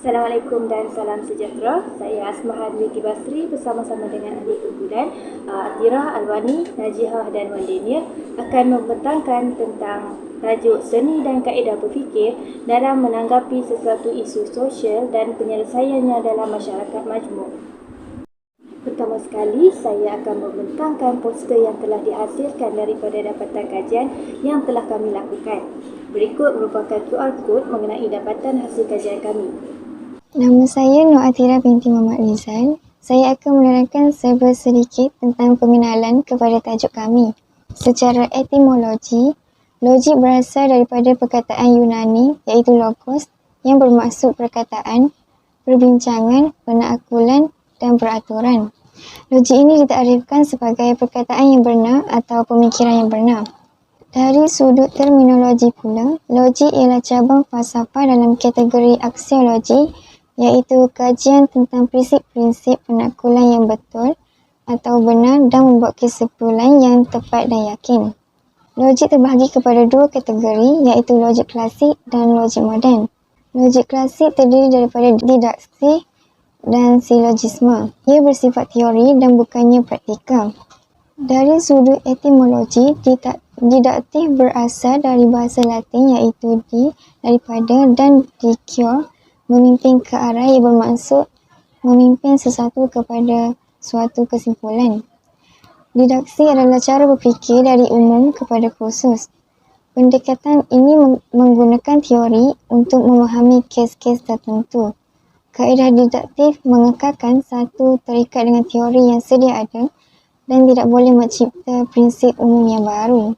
Assalamualaikum dan salam sejahtera. Saya Asmahan Wiki Basri bersama-sama dengan ahli kumpulan Atira, Alwani, Najihah dan Wandenia akan membentangkan tentang tajuk seni dan kaedah berfikir dalam menanggapi sesuatu isu sosial dan penyelesaiannya dalam masyarakat majmuk. Pertama sekali, saya akan membentangkan poster yang telah dihasilkan daripada dapatan kajian yang telah kami lakukan. Berikut merupakan QR Code mengenai dapatan hasil kajian kami. Nama saya Nur Atira binti Muhammad Rizal. Saya akan menerangkan sedikit tentang pengenalan kepada tajuk kami. Secara etimologi, logik berasal daripada perkataan Yunani iaitu logos yang bermaksud perkataan, perbincangan, penaklukan dan peraturan. Logik ini ditakrifkan sebagai perkataan yang benar atau pemikiran yang benar. Dari sudut terminologi pula, logik ialah cabang falsafah dalam kategori aksiologi, iaitu kajian tentang prinsip-prinsip penaklukan yang betul atau benar dan membuat kesimpulan yang tepat dan yakin. Logik terbahagi kepada dua kategori, iaitu logik klasik dan logik moden. Logik klasik terdiri daripada didaksi dan silogisme. Ia bersifat teori dan bukannya praktikal. Dari sudut etimologi, didaktif berasal dari bahasa Latin iaitu daripada dan dicure, memimpin ke arah yang bermaksud memimpin sesuatu kepada suatu kesimpulan. Didaksi adalah cara berfikir dari umum kepada khusus. Pendekatan ini menggunakan teori untuk memahami kes-kes tertentu. Kaedah didaktif mengekalkan satu terikat dengan teori yang sedia ada dan tidak boleh mencipta prinsip umum yang baru.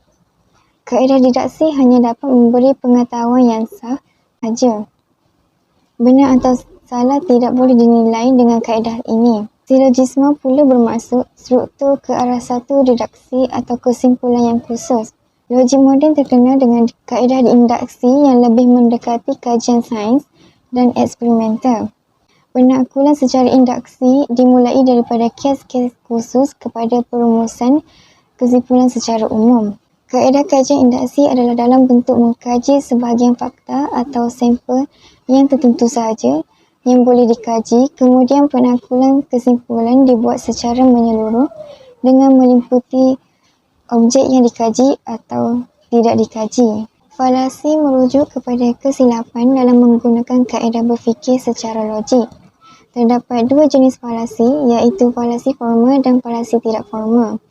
Kaedah didaksi hanya dapat memberi pengetahuan yang sah saja. Benar atau salah tidak boleh dinilai dengan kaedah ini. Silogisme pula bermaksud struktur ke arah satu didaksi atau kesimpulan yang khusus. Logik moden terkenal dengan kaedah induksi yang lebih mendekati kajian sains dan eksperimental. Penaklukan secara induksi dimulai daripada kes-kes khusus kepada perumusan kesimpulan secara umum. Kaedah kajian induksi adalah dalam bentuk mengkaji sebahagian fakta atau sampel yang tertentu sahaja yang boleh dikaji, kemudian penaklukan kesimpulan dibuat secara menyeluruh dengan meliputi objek yang dikaji atau tidak dikaji. Falasi merujuk kepada kesilapan dalam menggunakan kaedah berfikir secara logik. Terdapat dua jenis falasi, iaitu falasi formal dan falasi tidak formal.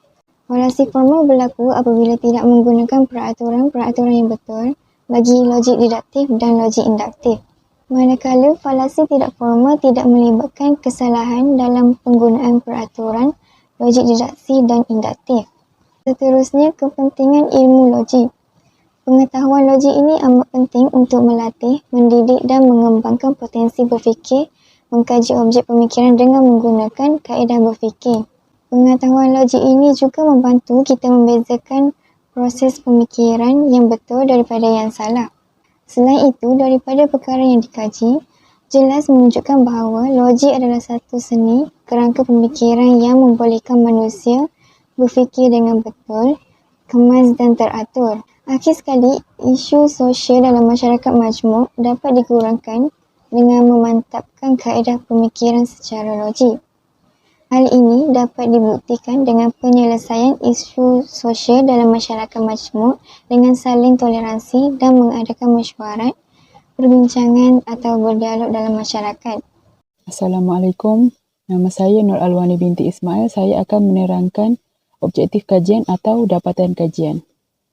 Falasi formal berlaku apabila tidak menggunakan peraturan-peraturan yang betul bagi logik didaktif dan logik induktif. Manakala falasi tidak formal tidak melibatkan kesalahan dalam penggunaan peraturan, logik didaksi dan induktif. Seterusnya, kepentingan ilmu logik. Pengetahuan logik ini amat penting untuk melatih, mendidik dan mengembangkan potensi berfikir, mengkaji objek pemikiran dengan menggunakan kaedah berfikir. Pengetahuan logik ini juga membantu kita membezakan proses pemikiran yang betul daripada yang salah. Selain itu, daripada perkara yang dikaji, jelas menunjukkan bahawa logik adalah satu seni kerangka pemikiran yang membolehkan manusia berfikir dengan betul, kemas dan teratur. Akhir sekali, isu sosial dalam masyarakat majmuk dapat dikurangkan dengan memantapkan kaedah pemikiran secara logik. Hal ini dapat dibuktikan dengan penyelesaian isu sosial dalam masyarakat majmuk dengan saling toleransi dan mengadakan mesyuarat, perbincangan atau berdialog dalam masyarakat. Assalamualaikum. Nama saya Nur Alwani binti Ismail. Saya akan menerangkan objektif kajian atau dapatan kajian.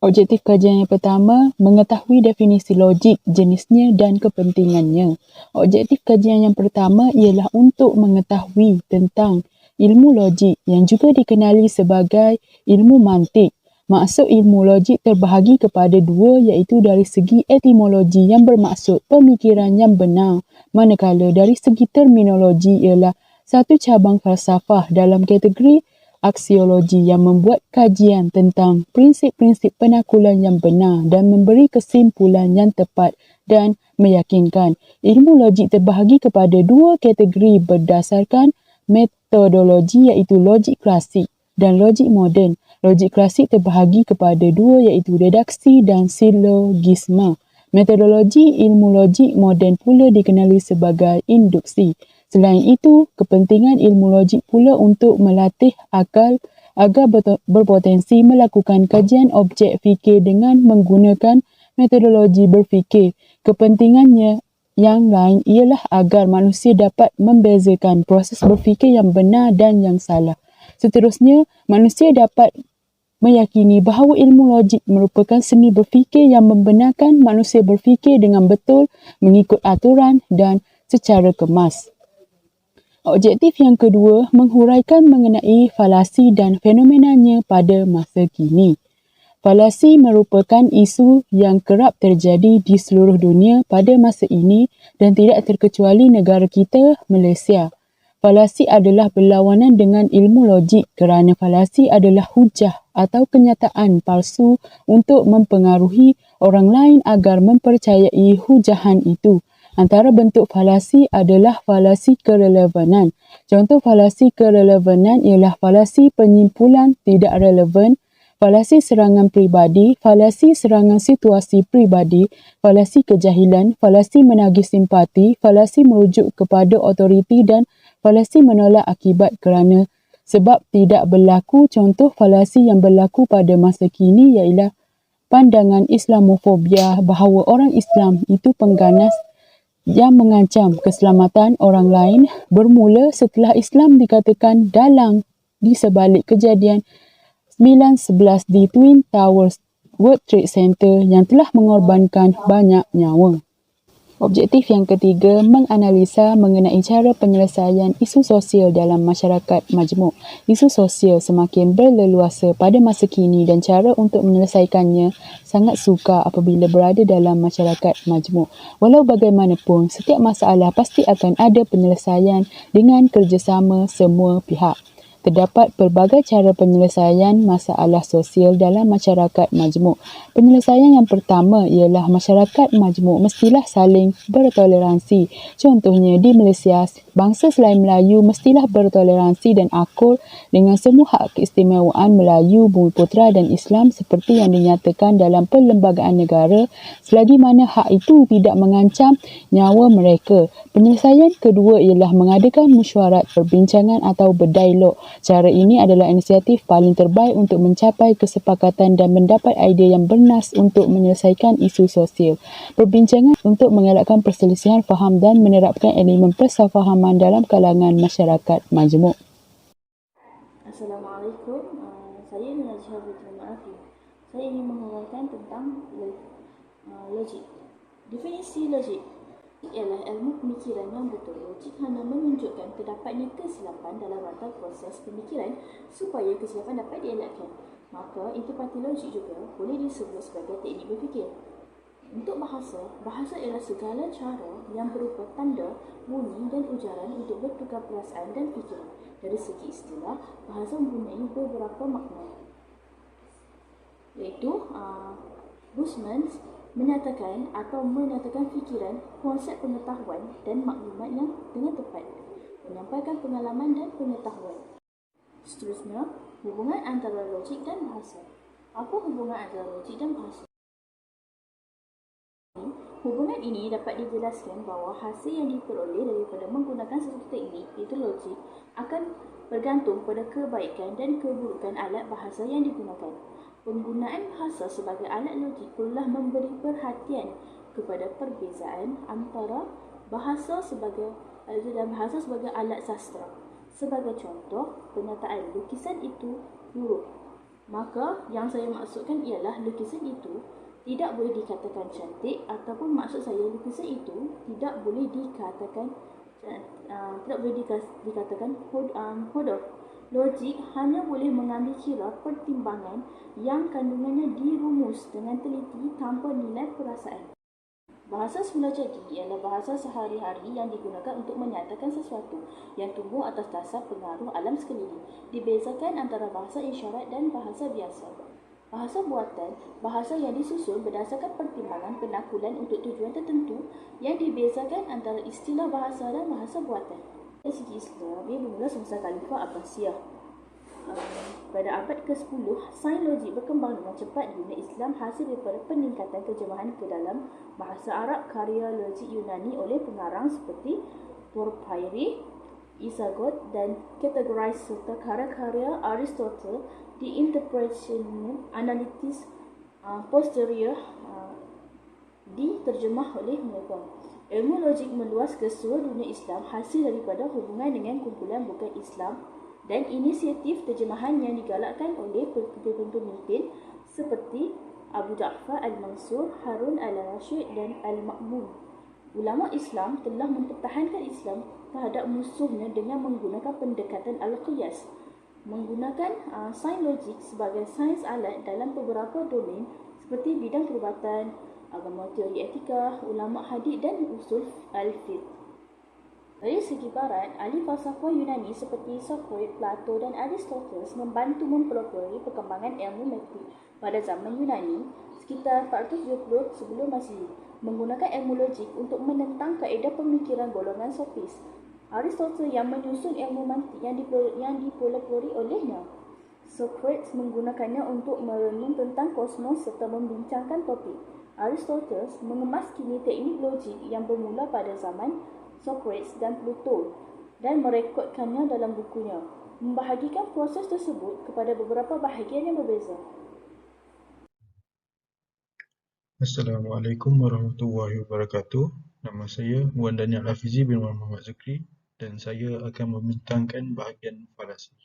Objektif kajian yang pertama, mengetahui definisi logik, jenisnya dan kepentingannya. Objektif kajian yang pertama ialah untuk mengetahui tentang ilmu logik yang juga dikenali sebagai ilmu mantik. Maksud ilmu logik terbahagi kepada dua, iaitu dari segi etimologi yang bermaksud pemikiran yang benar, manakala dari segi terminologi ialah satu cabang falsafah dalam kategori aksiologi yang membuat kajian tentang prinsip-prinsip penaklukan yang benar dan memberi kesimpulan yang tepat dan meyakinkan. Ilmu logik terbahagi kepada dua kategori berdasarkan metodologi, iaitu logik klasik dan logik moden. Logik klasik terbahagi kepada dua, iaitu deduksi dan silogisme. Metodologi ilmu logik moden pula dikenali sebagai induksi. Selain itu, kepentingan ilmu logik pula untuk melatih akal agar berpotensi melakukan kajian objek fikir dengan menggunakan metodologi berfikir. Kepentingannya yang lain ialah agar manusia dapat membezakan proses berfikir yang benar dan yang salah. Seterusnya, manusia dapat meyakini bahawa ilmu logik merupakan seni berfikir yang membenarkan manusia berfikir dengan betul, mengikut aturan dan secara kemas. Objektif yang kedua menghuraikan mengenai falasi dan fenomenanya pada masa kini. Falasi merupakan isu yang kerap terjadi di seluruh dunia pada masa ini dan tidak terkecuali negara kita, Malaysia. Falasi adalah berlawanan dengan ilmu logik kerana falasi adalah hujah atau kenyataan palsu untuk mempengaruhi orang lain agar mempercayai hujahan itu. Antara bentuk falasi adalah falasi kerelevanan. Contoh falasi kerelevanan ialah falasi penyimpulan tidak relevan, falasi serangan peribadi, falasi serangan situasi peribadi, falasi kejahilan, falasi menagih simpati, falasi merujuk kepada otoriti dan falasi menolak akibat kerana sebab tidak berlaku. Contoh falasi yang berlaku pada masa kini ialah pandangan Islamofobia bahawa orang Islam itu pengganas yang mengancam keselamatan orang lain bermula setelah Islam dikatakan dalang di sebalik kejadian 9/11 di Twin Towers World Trade Center yang telah mengorbankan banyak nyawa. Objektif yang ketiga menganalisa mengenai cara penyelesaian isu sosial dalam masyarakat majmuk. Isu sosial semakin berleluasa pada masa kini dan cara untuk menyelesaikannya sangat sukar apabila berada dalam masyarakat majmuk. Walau bagaimanapun, setiap masalah pasti akan ada penyelesaian dengan kerjasama semua pihak. Terdapat pelbagai cara penyelesaian masalah sosial dalam masyarakat majmuk. Penyelesaian yang pertama ialah masyarakat majmuk mestilah saling bertoleransi. Contohnya di Malaysia, bangsa selain Melayu mestilah bertoleransi dan akur dengan semua hak keistimewaan Melayu, Bumiputera dan Islam seperti yang dinyatakan dalam perlembagaan negara selagi mana hak itu tidak mengancam nyawa mereka. Penyelesaian kedua ialah mengadakan mesyuarat perbincangan atau berdialog. Cara ini adalah inisiatif paling terbaik untuk mencapai kesepakatan dan mendapat idea yang bernas untuk menyelesaikan isu sosial. Perbincangan untuk mengelakkan perselisihan faham dan menerapkan elemen persefahaman dalam kalangan masyarakat majmuk. Assalamualaikum, saya Najhah Binti Ma'afi. Saya ingin menguraikan tentang logik. Definisi logik ialah ilmu pemikiran yang betul. Logik hanya menunjukkan terdapatnya kesilapan dalam rantai proses pemikiran supaya kesilapan dapat dielakkan. Maka interpreti logik juga boleh disebut sebagai teknik berfikir. Untuk bahasa ialah segala cara yang berupa tanda, bunyi dan ujaran untuk bertukar perasaan dan fikiran. Dari segi istilah, bahasa mempunyai beberapa makna, iaitu Bushman menyatakan fikiran, konsep pengetahuan dan maklumat yang dengan tepat, menyampaikan pengalaman dan pengetahuan. Seterusnya, hubungan antara logik dan bahasa. Apa hubungan antara logik dan bahasa? Hubungan ini dapat dijelaskan bahawa hasil yang diperoleh daripada menggunakan sesuatu teknik, iaitu logik, akan bergantung pada kebaikan dan keburukan alat bahasa yang digunakan. Penggunaan bahasa sebagai alat logik perlulah memberi perhatian kepada perbezaan antara bahasa sebagai alat sastra. Sebagai contoh, pernyataan lukisan itu buruk. Maka yang saya maksudkan ialah lukisan itu tidak boleh dikatakan cantik, ataupun maksud saya lukisan itu tidak boleh dikatakan bodoh. Logik hanya boleh mengambil kira pertimbangan yang kandungannya dirumus dengan teliti tanpa nilai perasaan. Bahasa semula jadi ialah bahasa sehari-hari yang digunakan untuk menyatakan sesuatu yang tumbuh atas dasar pengaruh alam sekeliling. Dibezakan antara bahasa isyarat dan bahasa biasa. Bahasa buatan, bahasa yang disusun berdasarkan pertimbangan penakulan untuk tujuan tertentu. Yang dibezakan antara istilah bahasa dan bahasa buatan. Dari segi Islam, ia bermula semasa Khalifah Abbasiyah. Pada abad ke-10, sains logik berkembang dengan cepat di dunia Islam hasil daripada peningkatan terjemahan ke dalam bahasa Arab karya logik Yunani oleh pengarang seperti Porphyry, Isagot dan Categories serta karya-karya Aristotle di Interpretation Analytis posterior diterjemah oleh mereka. Ilmu logik meluas ke seluruh dunia Islam hasil daripada hubungan dengan kumpulan bukan Islam dan inisiatif terjemahan yang digalakkan oleh pemimpin seperti Abu Ja'far al-Mansur, Harun al-Rashid dan al-Ma'mun. Ulama Islam telah mempertahankan Islam terhadap musuhnya dengan menggunakan pendekatan al-qiyas, menggunakan sains logik sebagai sains alat dalam beberapa domain seperti bidang perubatan, agama teori etika, ulama hadis dan usul al-fiqh. Dari segi barat, ahli falsafah Yunani seperti Socrates, Plato dan Aristoteles membantu mempelopori perkembangan ilmu matematik pada zaman Yunani sekitar 420 sebelum Masihi, menggunakan ilmu logik untuk menentang kaedah pemikiran golongan sofis. Aristoteles yang menyusun ilmu mantik yang dipelopori olehnya. Socrates menggunakannya untuk merenung tentang kosmos serta membincangkan topik. Aristoteles mengemas kini teknik logik yang bermula pada zaman Socrates dan Plato dan merekodkannya dalam bukunya, membahagikan proses tersebut kepada beberapa bahagian yang berbeza. Assalamualaikum warahmatullahi wabarakatuh. Nama saya Muhammad Daniel Hafizi bin Muhammad Zukri dan saya akan membentangkan bahagian falasi.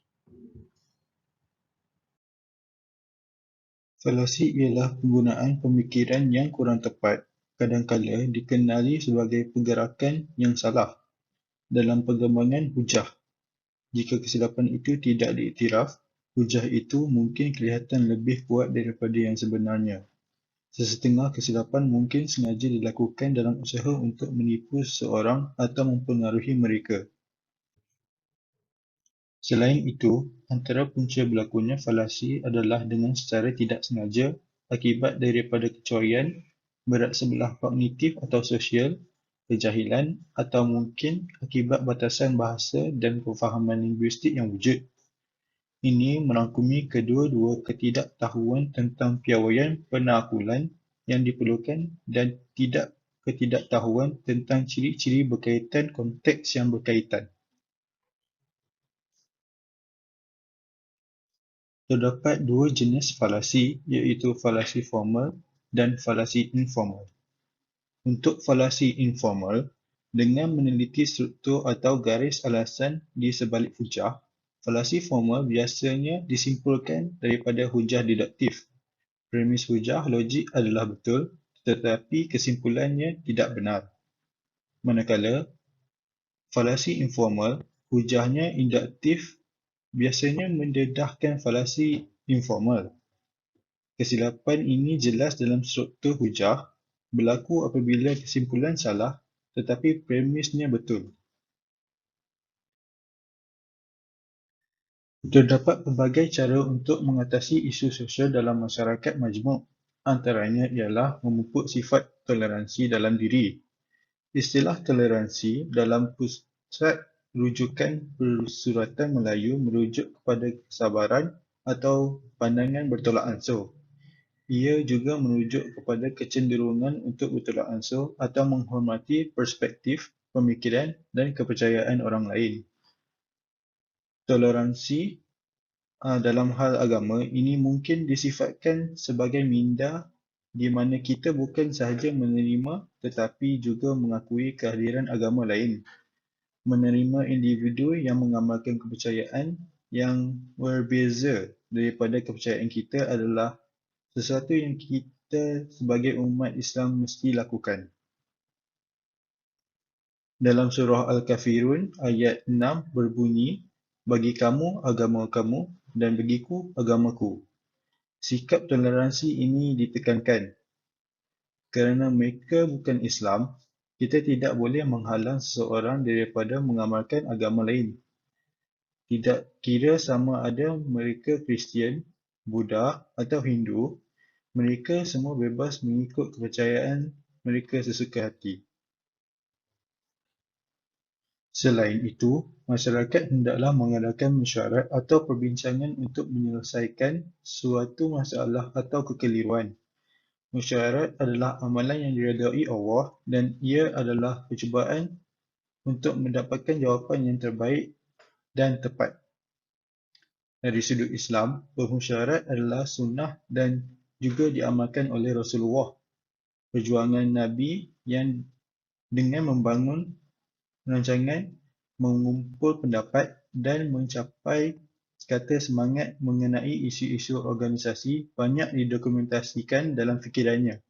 Falasi ialah penggunaan pemikiran yang kurang tepat, kadang-kala dikenali sebagai pergerakan yang salah dalam pengembangan hujah. Jika kesilapan itu tidak diiktiraf, hujah itu mungkin kelihatan lebih kuat daripada yang sebenarnya. Sesetengah kesilapan mungkin sengaja dilakukan dalam usaha untuk menipu seseorang atau mempengaruhi mereka. Selain itu, antara punca berlakunya falasi adalah dengan secara tidak sengaja akibat daripada kecuaian, berat sebelah kognitif atau sosial, kejahilan atau mungkin akibat batasan bahasa dan kefahaman linguistik yang wujud. Ini merangkumi kedua-dua ketidaktahuan tentang piawaian penaklukan yang diperlukan dan ketidaktahuan tentang ciri-ciri berkaitan konteks yang berkaitan. Terdapat dua jenis falasi, iaitu falasi formal dan falasi informal. Untuk falasi informal, dengan meneliti struktur atau garis alasan di sebalik hujah, falasi formal biasanya disimpulkan daripada hujah deduktif. Premis hujah logik adalah betul, tetapi kesimpulannya tidak benar. Manakala, falasi informal, hujahnya induktif biasanya mendedahkan falasi informal. Kesilapan ini jelas dalam struktur hujah, berlaku apabila kesimpulan salah tetapi premisnya betul. Terdapat pelbagai cara untuk mengatasi isu sosial dalam masyarakat majmuk. Antaranya ialah memupuk sifat toleransi dalam diri. Istilah toleransi dalam pusat rujukan persuratan Melayu merujuk kepada kesabaran atau pandangan bertolak ansur. Ia juga merujuk kepada kecenderungan untuk bertolak ansur atau menghormati perspektif, pemikiran dan kepercayaan orang lain. Toleransi dalam hal agama ini mungkin disifatkan sebagai minda di mana kita bukan sahaja menerima tetapi juga mengakui kehadiran agama lain. Menerima individu yang mengamalkan kepercayaan yang berbeza daripada kepercayaan kita adalah sesuatu yang kita sebagai umat Islam mesti lakukan. Dalam surah Al-Kafirun ayat 6 berbunyi, bagi kamu agama kamu dan bagiku agamaku. Sikap toleransi ini ditekankan. Kerana mereka bukan Islam, kita tidak boleh menghalang seseorang daripada mengamalkan agama lain. Tidak kira sama ada mereka Kristian, Buddha atau Hindu, mereka semua bebas mengikut kepercayaan mereka sesuka hati. Selain itu, masyarakat hendaklah mengadakan mesyuarat atau perbincangan untuk menyelesaikan suatu masalah atau kekeliruan. Mesyuarat adalah amalan yang diredai Allah dan ia adalah percubaan untuk mendapatkan jawapan yang terbaik dan tepat. Dari sudut Islam, bermesyuarat adalah sunnah dan juga diamalkan oleh Rasulullah. Perjuangan Nabi yang dengan membangun rancangan, mengumpul pendapat dan mencapai kata semangat mengenai isu-isu organisasi banyak didokumentasikan dalam fikirannya.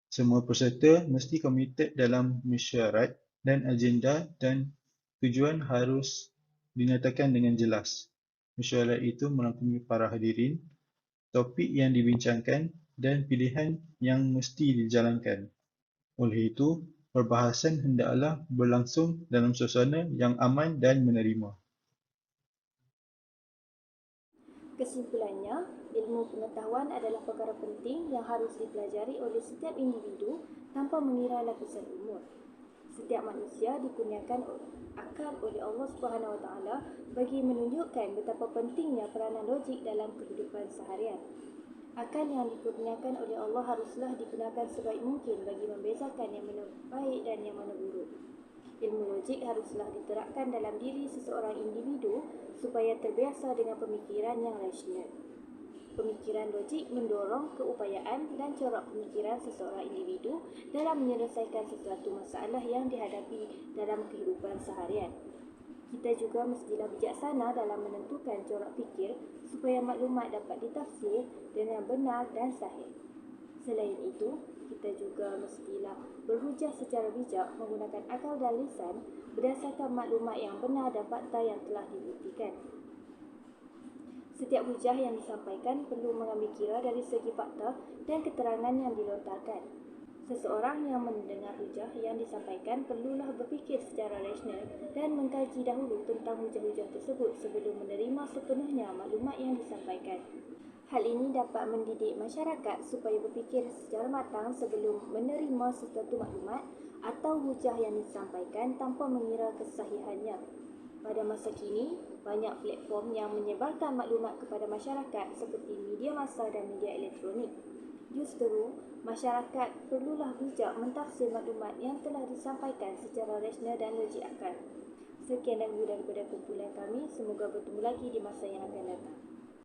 Semua peserta mesti komited dalam mesyuarat dan agenda dan tujuan harus dinyatakan dengan jelas. Mesyuarat itu merangkumi para hadirin, topik yang dibincangkan dan pilihan yang mesti dijalankan. Oleh itu, perbahasan hendaklah berlangsung dalam suasana yang aman dan menerima. Kesimpulannya, ilmu pengetahuan adalah perkara penting yang harus dipelajari oleh setiap individu tanpa mengira lapisan umur. Setiap manusia dikurniakan akal oleh Allah Subhanahu Wa Taala bagi menunjukkan betapa pentingnya peranan logik dalam kehidupan seharian. Akal yang dikurniakan oleh Allah haruslah digunakan sebaik mungkin bagi membezakan yang mana baik dan yang mana buruk. Ilmu logik haruslah diterapkan dalam diri seseorang individu supaya terbiasa dengan pemikiran yang rasional. Pemikiran logik mendorong keupayaan dan corak pemikiran seseorang individu dalam menyelesaikan sesuatu masalah yang dihadapi dalam kehidupan seharian. Kita juga mestilah bijaksana dalam menentukan corak fikir supaya maklumat dapat ditafsir dengan benar dan sahih. Selain itu, kita juga mestilah berhujah secara bijak menggunakan akal dan lisan berdasarkan maklumat yang benar dan fakta yang telah dibuktikan. Setiap hujah yang disampaikan perlu mengambil kira dari segi fakta dan keterangan yang dilontarkan. Seseorang yang mendengar hujah yang disampaikan perlulah berfikir secara rasional dan mengkaji dahulu tentang hujah-hujah tersebut sebelum menerima sepenuhnya maklumat yang disampaikan. Hal ini dapat mendidik masyarakat supaya berfikir secara matang sebelum menerima sesuatu maklumat atau hujah yang disampaikan tanpa mengira kesahihannya. Pada masa kini, banyak platform yang menyebarkan maklumat kepada masyarakat seperti media massa dan media elektronik. Justru, masyarakat perlulah bijak mentafsir maklumat yang telah disampaikan secara rasional dan logik akal. Sekian dahulu daripada kumpulan kami, semoga bertemu lagi di masa yang akan datang.